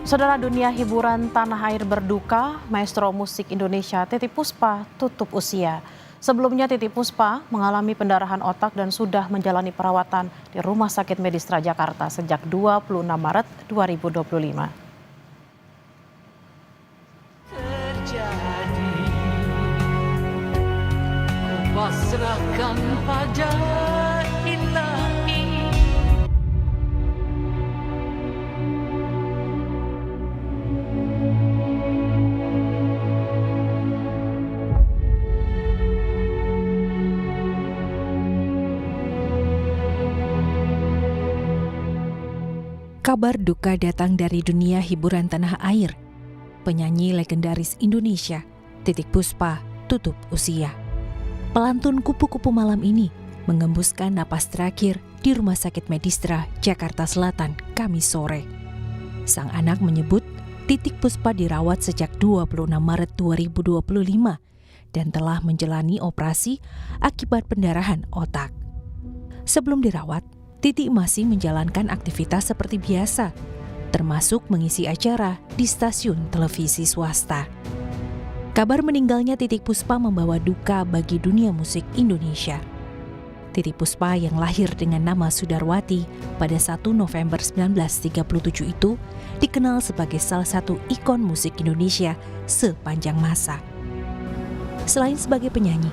Saudara, dunia hiburan tanah air berduka, maestro musik Indonesia Titiek Puspa tutup usia. Sebelumnya Titiek Puspa mengalami pendarahan otak dan sudah menjalani perawatan di Rumah Sakit Medistra Jakarta sejak 26 Maret 2025. Pasrahkan pada ilahi. Kabar duka datang dari dunia hiburan tanah air. Penyanyi legendaris Indonesia, Titiek Puspa, tutup usia. Pelantun Kupu-Kupu Malam ini mengembuskan napas terakhir di Rumah Sakit Medistra, Jakarta Selatan, Kamis sore. Sang anak menyebut Titiek Puspa dirawat sejak 26 Maret 2025 dan telah menjalani operasi akibat pendarahan otak. Sebelum dirawat, Titiek masih menjalankan aktivitas seperti biasa, termasuk mengisi acara di stasiun televisi swasta. Kabar meninggalnya Titiek Puspa membawa duka bagi dunia musik Indonesia. Titiek Puspa yang lahir dengan nama Sudarwati pada 1 November 1937 itu dikenal sebagai salah satu ikon musik Indonesia sepanjang masa. Selain sebagai penyanyi,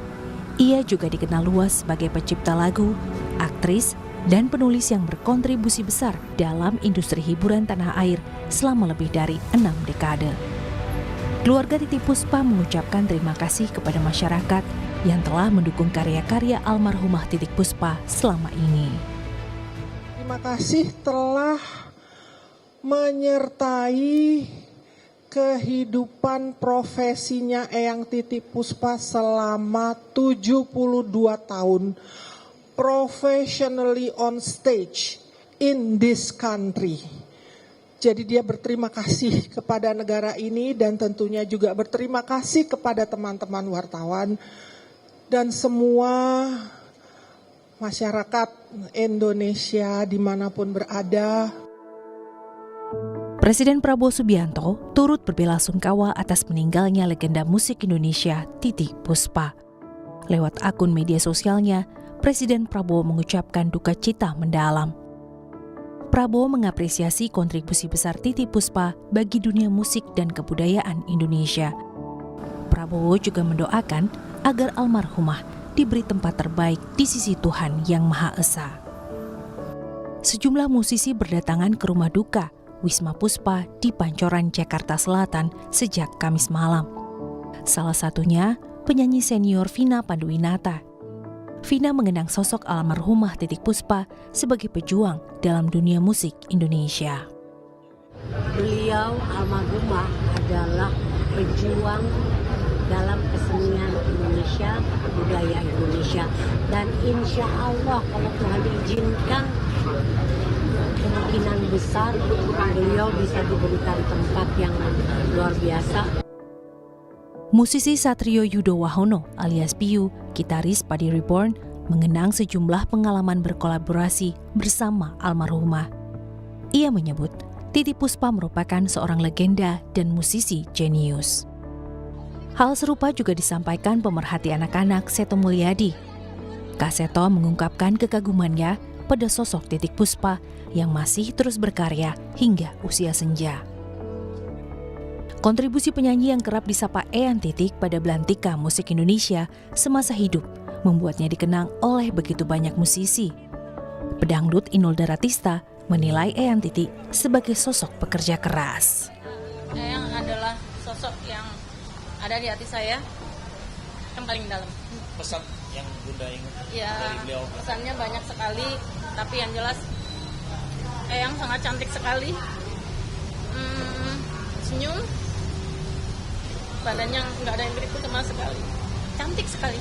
ia juga dikenal luas sebagai pencipta lagu, aktris, dan penulis yang berkontribusi besar dalam industri hiburan tanah air selama lebih dari 6 dekade. Keluarga Titiek Puspa mengucapkan terima kasih kepada masyarakat yang telah mendukung karya-karya almarhumah Titiek Puspa selama ini. Terima kasih telah menyertai kehidupan profesinya Eyang Titiek Puspa selama 72 tahun professionally on stage in this country. Jadi dia berterima kasih kepada negara ini dan tentunya juga berterima kasih kepada teman-teman wartawan dan semua masyarakat Indonesia dimanapun berada. Presiden Prabowo Subianto turut berbelasungkawa atas meninggalnya legenda musik Indonesia Titiek Puspa. Lewat akun media sosialnya, Presiden Prabowo mengucapkan duka cita mendalam. Prabowo mengapresiasi kontribusi besar Titiek Puspa bagi dunia musik dan kebudayaan Indonesia. Prabowo juga mendoakan agar almarhumah diberi tempat terbaik di sisi Tuhan Yang Maha Esa. Sejumlah musisi berdatangan ke rumah duka Wisma Puspa di Pancoran, Jakarta Selatan sejak Kamis malam. Salah satunya penyanyi senior Vina Panduwinata. Vina mengenang sosok almarhumah Titiek Puspa sebagai pejuang dalam dunia musik Indonesia. Beliau almarhumah adalah pejuang dalam kesenian Indonesia, budaya Indonesia. Dan insya Allah kalau Tuhan izinkan, kemungkinan besar beliau bisa diberikan tempat yang luar biasa. Musisi Satrio Yudo Wahono alias Piyu, gitaris Padi Reborn, mengenang sejumlah pengalaman berkolaborasi bersama almarhumah. Ia menyebut Titiek Puspa merupakan seorang legenda dan musisi jenius. Hal serupa juga disampaikan pemerhati anak-anak Seto Mulyadi. Kak Seto mengungkapkan kekagumannya pada sosok Titiek Puspa yang masih terus berkarya hingga usia senja. Kontribusi penyanyi yang kerap disapa Eyang Titiek pada belantika musik Indonesia semasa hidup membuatnya dikenang oleh begitu banyak musisi. Pedangdut Inul Daratista menilai Eyang Titiek sebagai sosok pekerja keras. Eyang adalah sosok yang ada di hati saya yang paling dalam. Pesan yang Bunda ingat dari beliau? Pesannya banyak sekali, tapi yang jelas Eyang sangat cantik sekali. Senyum, badannya nggak ada yang keriput sama sekali, cantik sekali.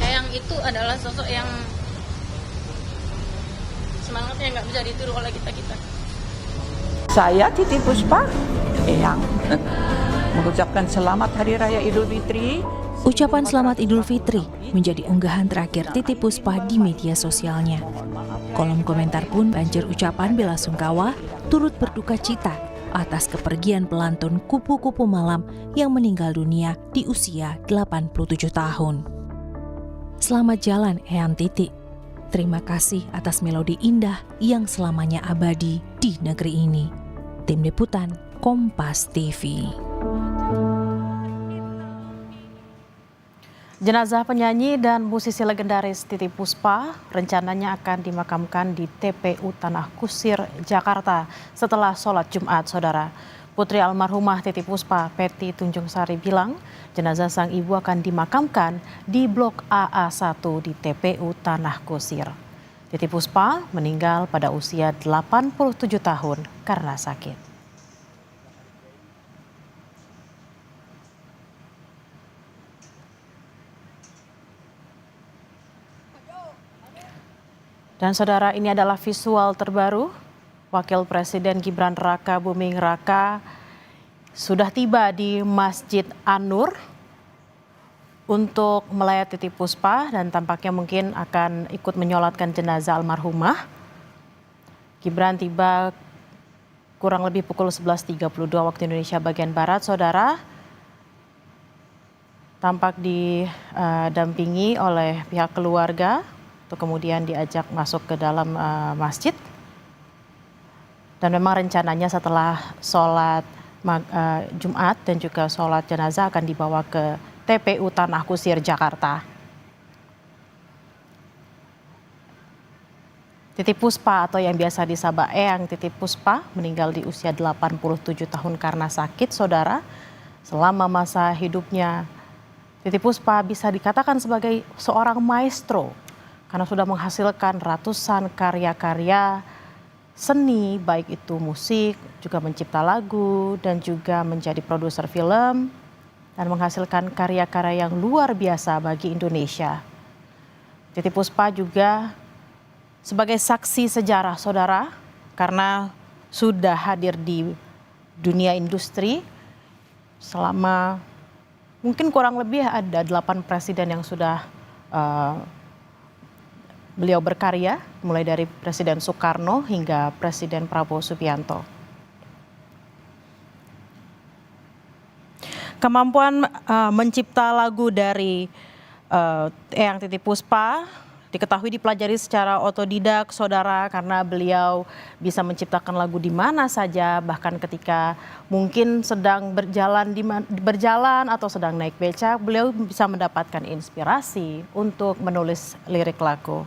Eyang itu adalah sosok yang semangatnya nggak bisa ditiru oleh kita. Saya Titiek Puspa, Eyang, mengucapkan selamat Hari Raya Idul Fitri. Ucapan selamat Idul Fitri menjadi unggahan terakhir Titiek Puspa di media sosialnya. Kolom komentar pun banjir ucapan bela sungkawa turut berduka cita atas kepergian pelantun Kupu-Kupu Malam yang meninggal dunia di usia 87 tahun. Selamat jalan Eyang Titi. Terima kasih atas melodi indah yang selamanya abadi di negeri ini. Tim Liputan Kompas TV. Jenazah penyanyi dan musisi legendaris Titiek Puspa rencananya akan dimakamkan di TPU Tanah Kusir, Jakarta setelah sholat Jumat, saudara. Putri almarhumah Titiek Puspa, Peti Tunjung Sari bilang, jenazah sang ibu akan dimakamkan di Blok AA1 di TPU Tanah Kusir. Titiek Puspa meninggal pada usia 87 tahun karena sakit. Dan saudara, ini adalah visual terbaru. Wakil Presiden Gibran Raka Buming Raka sudah tiba di Masjid An-Nur untuk melayat Titiek Puspa dan tampaknya mungkin akan ikut menyolatkan jenazah almarhumah. Gibran tiba kurang lebih pukul 11.32 waktu Indonesia bagian Barat, saudara. Tampak didampingi oleh pihak keluarga untuk kemudian diajak masuk ke dalam masjid. Dan memang rencananya setelah sholat Jumat dan juga sholat jenazah akan dibawa ke TPU Tanah Kusir, Jakarta. Titiek Puspa atau yang biasa disapa Eyang Titiek Puspa meninggal di usia 87 tahun karena sakit, saudara. Selama masa hidupnya, Titiek Puspa bisa dikatakan sebagai seorang maestro karena sudah menghasilkan ratusan karya-karya seni, baik itu musik, juga mencipta lagu, dan juga menjadi produser film, dan menghasilkan karya-karya yang luar biasa bagi Indonesia. Titiek Puspa juga sebagai saksi sejarah, saudara, karena sudah hadir di dunia industri selama mungkin kurang lebih ada 8 presiden yang sudah beliau berkarya, mulai dari Presiden Soekarno hingga Presiden Prabowo Subianto. Kemampuan mencipta lagu dari Eyang Titiek Puspa diketahui dipelajari secara otodidak, saudara, karena beliau bisa menciptakan lagu di mana saja, bahkan ketika mungkin sedang berjalan atau sedang naik becak, beliau bisa mendapatkan inspirasi untuk menulis lirik lagu.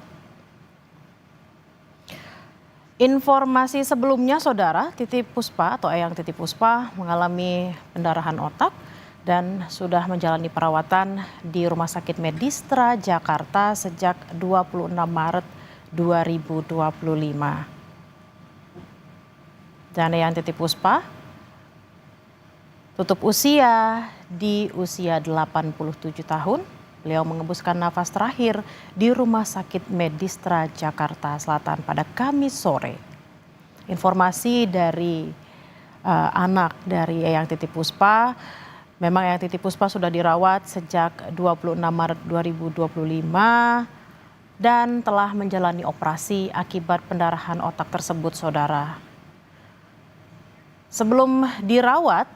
Informasi sebelumnya, saudara, Titiek Puspa atau Eyang Titiek Puspa mengalami pendarahan otak dan sudah menjalani perawatan di Rumah Sakit Medistra Jakarta sejak 26 Maret 2025. Dan Eyang Titiek Puspa tutup usia di usia 87 tahun. Beliau mengembuskan nafas terakhir di Rumah Sakit Medistra Jakarta Selatan pada Kamis sore. Informasi dari anak dari Eyang Titiek Puspa, memang Eyang Titiek Puspa sudah dirawat sejak 26 Maret 2025 dan telah menjalani operasi akibat pendarahan otak tersebut, saudara. Sebelum dirawat,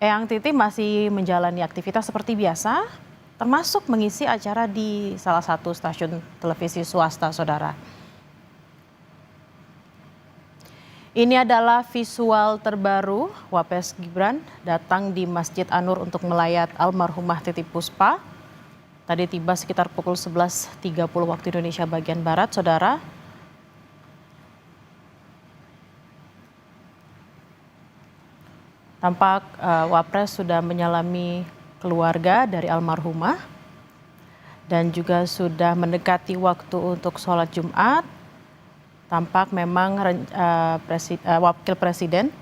Eyang Titiek masih menjalani aktivitas seperti biasa, termasuk mengisi acara di salah satu stasiun televisi swasta, saudara. Ini adalah visual terbaru Wapres Gibran datang di Masjid An-Nur untuk melayat almarhumah Titiek Puspa. Tadi tiba sekitar pukul 11.30 waktu Indonesia bagian Barat, saudara. Tampak Wapres sudah menyalami keluarga dari almarhumah dan juga sudah mendekati waktu untuk sholat Jumat. Tampak memang Wakil Presiden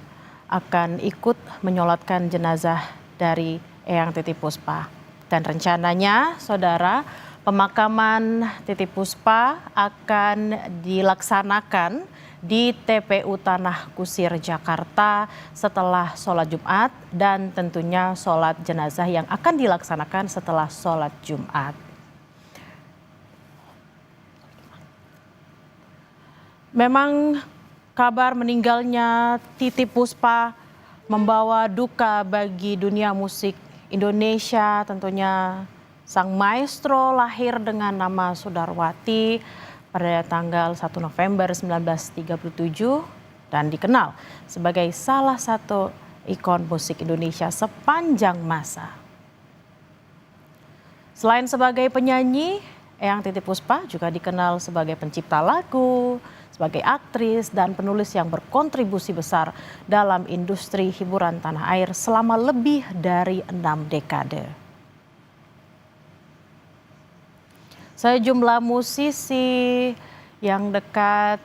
akan ikut menyolatkan jenazah dari Eyang Titiek Puspa. Dan rencananya, saudara, pemakaman Titiek Puspa akan dilaksanakan di TPU Tanah Kusir, Jakarta setelah sholat Jumat dan tentunya sholat jenazah yang akan dilaksanakan setelah sholat Jumat. Memang kabar meninggalnya Titiek Puspa membawa duka bagi dunia musik Indonesia. Tentunya sang maestro lahir dengan nama Sudarwati pada tanggal 1 November 1937 dan dikenal sebagai salah satu ikon musik Indonesia sepanjang masa. Selain sebagai penyanyi, Eyang Titiek Puspa juga dikenal sebagai pencipta lagu, sebagai aktris dan penulis yang berkontribusi besar dalam industri hiburan tanah air selama lebih dari 6 dekade. Sejumlah musisi yang dekat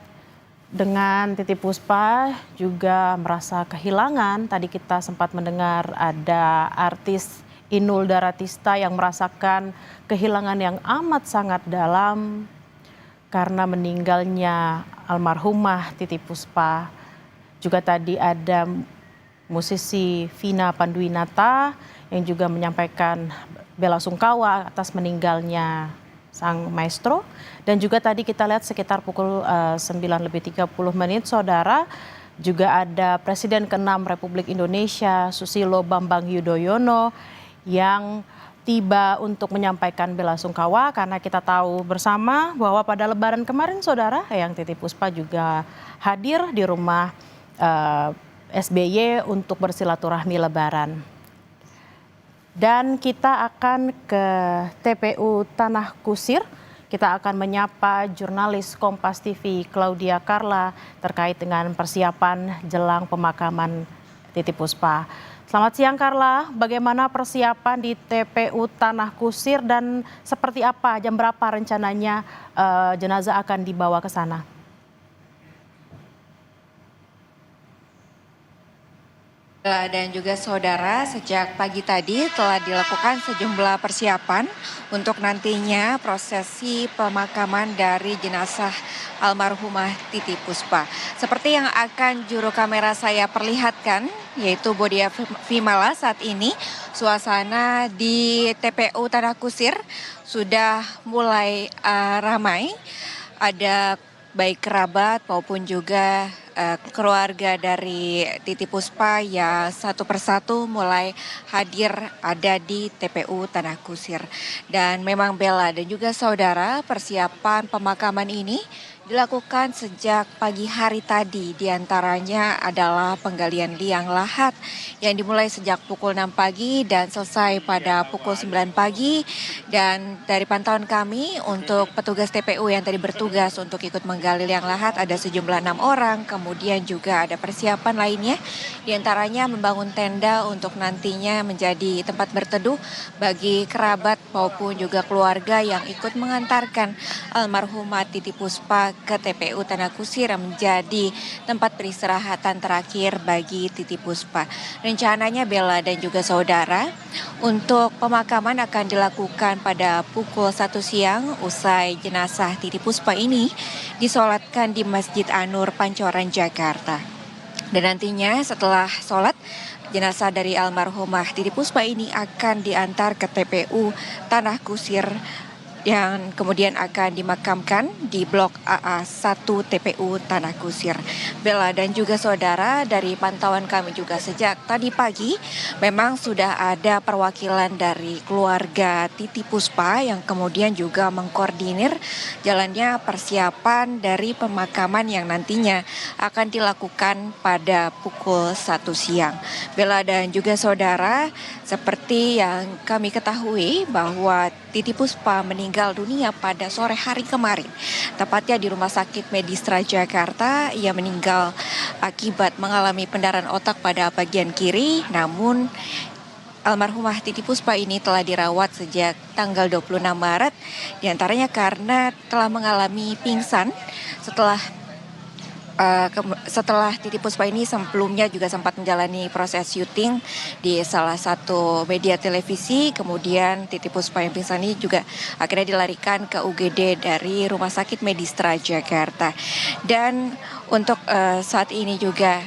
dengan Titiek Puspa juga merasa kehilangan. Tadi kita sempat mendengar ada artis Inul Daratista yang merasakan kehilangan yang amat sangat dalam karena meninggalnya almarhumah Titiek Puspa. Juga tadi ada musisi Vina Panduwinata yang juga menyampaikan bela sungkawa atas meninggalnya sang maestro. Dan juga tadi kita lihat sekitar pukul 9:30 saudara, juga ada Presiden ke-6 Republik Indonesia Susilo Bambang Yudhoyono yang tiba untuk menyampaikan bela sungkawa karena kita tahu bersama bahwa pada Lebaran kemarin saudara, Eyang Titiek Puspa juga hadir di rumah SBY untuk bersilaturahmi Lebaran. Dan kita akan ke TPU Tanah Kusir. Kita akan menyapa jurnalis Kompas TV Claudia Carla terkait dengan persiapan jelang pemakaman Titiek Puspa. Selamat siang Carla, bagaimana persiapan di TPU Tanah Kusir dan seperti apa, jam berapa rencananya jenazah akan dibawa ke sana? Dan juga saudara, sejak pagi tadi telah dilakukan sejumlah persiapan untuk nantinya prosesi pemakaman dari jenazah almarhumah Titiek Puspa. Seperti yang akan juru kamera saya perlihatkan, yaitu Bodia Vimala, saat ini suasana di TPU Tanah Kusir sudah mulai ramai. Ada baik kerabat maupun juga keluarga dari Titiek Puspa yang satu persatu mulai hadir ada di TPU Tanah Kusir. Dan memang Bella dan juga saudara, persiapan pemakaman ini dilakukan sejak pagi hari tadi. Di antaranya adalah penggalian liang lahat yang dimulai sejak pukul 6 pagi dan selesai pada pukul 9 pagi. Dan dari pantauan kami untuk petugas TPU yang tadi bertugas untuk ikut menggali liang lahat ada sejumlah 6 orang. Kemudian juga ada persiapan lainnya, di antaranya membangun tenda untuk nantinya menjadi tempat berteduh bagi kerabat maupun juga keluarga yang ikut mengantarkan almarhumah Titiek Puspa ke TPU Tanah Kusir yang menjadi tempat peristirahatan terakhir bagi Titiek Puspa. Rencananya Bella dan juga saudara, untuk pemakaman akan dilakukan pada pukul 1 siang usai jenazah Titiek Puspa ini disolatkan di Masjid An-Nur Pancoran, Jakarta. Dan nantinya setelah sholat, jenazah dari almarhumah Titiek Puspa ini akan diantar ke TPU Tanah Kusir yang kemudian akan dimakamkan di Blok AA1 TPU Tanah Kusir. Bella dan juga saudara, dari pantauan kami juga sejak tadi pagi memang sudah ada perwakilan dari keluarga Titiek Puspa yang kemudian juga mengkoordinir jalannya persiapan dari pemakaman yang nantinya akan dilakukan pada pukul 1 siang. Bella dan juga saudara, seperti yang kami ketahui bahwa Titiek Puspa meninggal dunia pada sore hari kemarin, tepatnya di Rumah Sakit Medistra Jakarta. Ia meninggal akibat mengalami pendarahan otak pada bagian kiri, namun almarhumah Titiek Puspa ini telah dirawat sejak tanggal 26 Maret, diantaranya karena telah mengalami pingsan setelah Titiek Puspa ini sebelumnya juga sempat menjalani proses syuting di salah satu media televisi. Kemudian Titiek Puspa yang pingsan ini juga akhirnya dilarikan ke UGD dari Rumah Sakit Medistra Jakarta. Dan untuk saat ini juga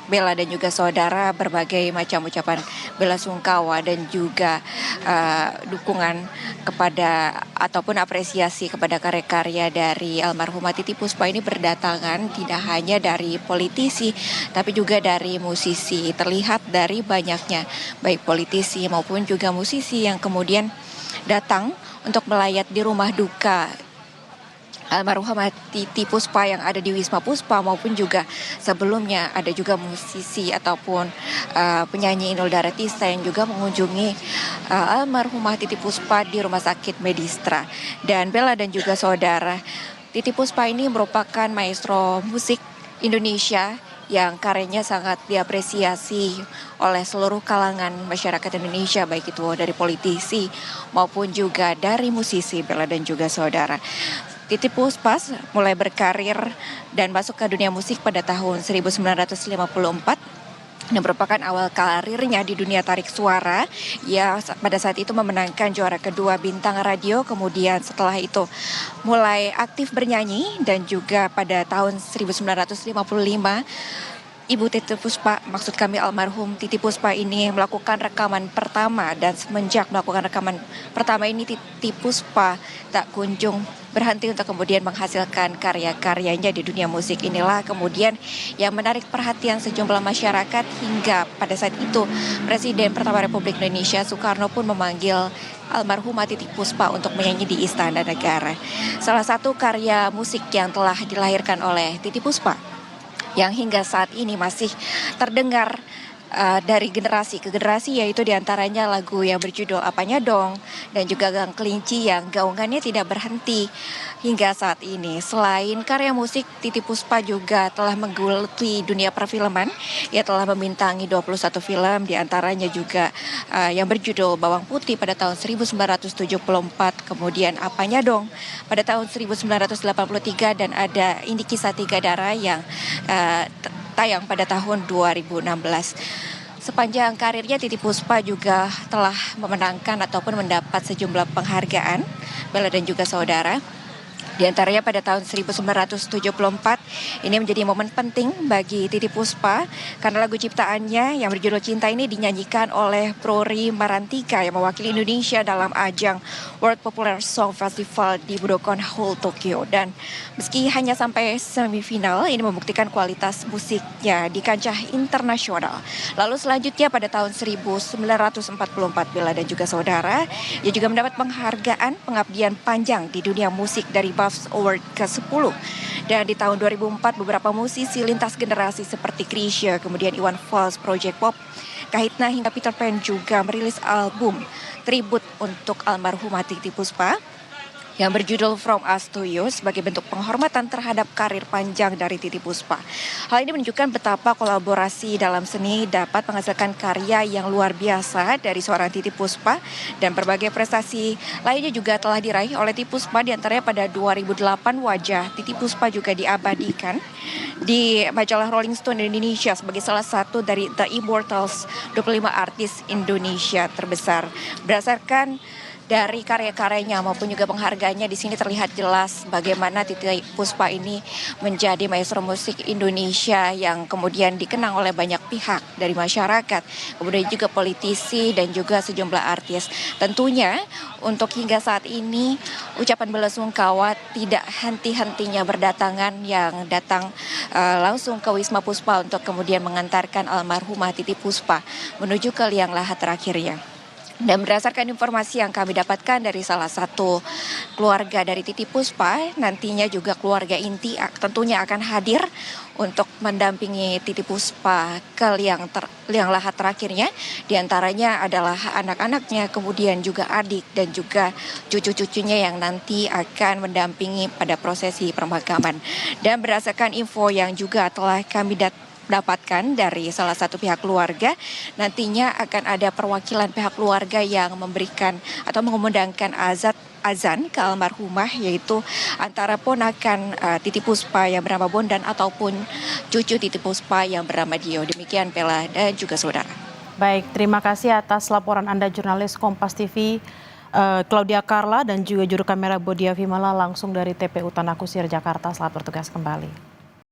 Bella dan juga saudara, berbagai macam ucapan belasungkawa dan juga dukungan kepada ataupun apresiasi kepada karya-karya dari almarhumah Titi Puspa ini berdatangan tidak hanya dari politisi tapi juga dari musisi. Terlihat dari banyaknya baik politisi maupun juga musisi yang kemudian datang untuk melayat di rumah duka almarhumah Titi Puspa yang ada di Wisma Puspa, maupun juga sebelumnya ada juga musisi ataupun penyanyi Inul Daratista yang juga mengunjungi almarhumah Titi Puspa di Rumah Sakit Medistra. Dan Bella dan juga saudara, Titi Puspa ini merupakan maestro musik Indonesia yang karyanya sangat diapresiasi oleh seluruh kalangan masyarakat Indonesia, baik itu dari politisi maupun juga dari musisi, Bella dan juga saudara. Titi Puspa mulai berkarir dan masuk ke dunia musik pada tahun 1954 dan merupakan awal karirnya di dunia tarik suara. Ia pada saat itu memenangkan juara kedua Bintang Radio, kemudian setelah itu mulai aktif bernyanyi dan juga pada tahun 1955 Ibu Titi Puspa, maksud kami almarhum Titi Puspa ini melakukan rekaman pertama, dan semenjak melakukan rekaman pertama ini Titi Puspa tak kunjung berhenti untuk kemudian menghasilkan karya-karyanya di dunia musik. Inilah kemudian yang menarik perhatian sejumlah masyarakat hingga pada saat itu Presiden pertama Republik Indonesia Soekarno pun memanggil almarhumah Titi Puspa untuk menyanyi di Istana Negara. Salah satu karya musik yang telah dilahirkan oleh Titi Puspa yang hingga saat ini masih terdengar dari generasi ke generasi, yaitu diantaranya lagu yang berjudul Apanya Dong dan juga Gang Kelinci yang gaungannya tidak berhenti hingga saat ini. Selain karya musik, Titi Puspa juga telah menggeluti dunia perfilman. Ia telah membintangi 21 film, diantaranya juga yang berjudul Bawang Putih pada tahun 1974, kemudian Apanya Dong pada tahun 1983, dan ada Indi Kisah Tiga Darah yang tayang pada tahun 2016. Sepanjang karirnya Titi Puspa juga telah memenangkan ataupun mendapat sejumlah penghargaan, Bella dan juga saudara. Di antaranya pada tahun 1974, ini menjadi momen penting bagi Titi Puspa karena lagu ciptaannya yang berjudul Cinta ini dinyanyikan oleh Rory Marantika yang mewakili Indonesia dalam ajang World Popular Song Festival di Budokan Hall, Tokyo. Dan meski hanya sampai semifinal, ini membuktikan kualitas musiknya di kancah internasional. Lalu selanjutnya pada tahun 1944, Bella dan juga saudara, ia juga mendapat penghargaan pengabdian panjang di dunia musik dari BAFTA Award ke-10. Dan di tahun 2004 beberapa musisi lintas generasi seperti Chrisye, kemudian Iwan Fals, Project Pop, Kahitna hingga Peter Pan juga merilis album tribut untuk almarhumah Titi Puspa yang berjudul From Us to You sebagai bentuk penghormatan terhadap karir panjang dari Titi Puspa. Hal ini menunjukkan betapa kolaborasi dalam seni dapat menghasilkan karya yang luar biasa dari seorang Titi Puspa, dan berbagai prestasi lainnya juga telah diraih oleh Titi Puspa. Di antaranya pada 2008 wajah Titi Puspa juga diabadikan di majalah Rolling Stone Indonesia sebagai salah satu dari The Immortals 25 artis Indonesia terbesar. Berdasarkan dari karya-karyanya maupun juga penghargaannya, di sini terlihat jelas bagaimana Titi Puspa ini menjadi maestro musik Indonesia yang kemudian dikenang oleh banyak pihak dari masyarakat, kemudian juga politisi dan juga sejumlah artis. Tentunya untuk hingga saat ini ucapan belasungkawa tidak henti-hentinya berdatangan yang datang langsung ke Wisma Puspa untuk kemudian mengantarkan almarhumah Titi Puspa menuju ke liang lahat terakhirnya. Dan berdasarkan informasi yang kami dapatkan dari salah satu keluarga dari Titi Puspa, nantinya juga keluarga inti tentunya akan hadir untuk mendampingi Titi Puspa ke liang lahat terakhirnya. Di antaranya adalah anak-anaknya, kemudian juga adik dan juga cucu-cucunya yang nanti akan mendampingi pada prosesi pemakaman. Dan berdasarkan info yang juga telah kami dapatkan dari salah satu pihak keluarga, nantinya akan ada perwakilan pihak keluarga yang memberikan atau mengumandangkan azan ke almarhumah, yaitu antara ponakan Titi Puspa yang bernama Bondan ataupun cucu Titi Puspa yang bernama Dio. Demikian Bella dan juga saudara. Baik, terima kasih atas laporan Anda jurnalis Kompas TV Claudia Carla dan juga juru kamera Bodia Vimala langsung dari TPU Tanah Kusir Jakarta. Selamat bertugas kembali.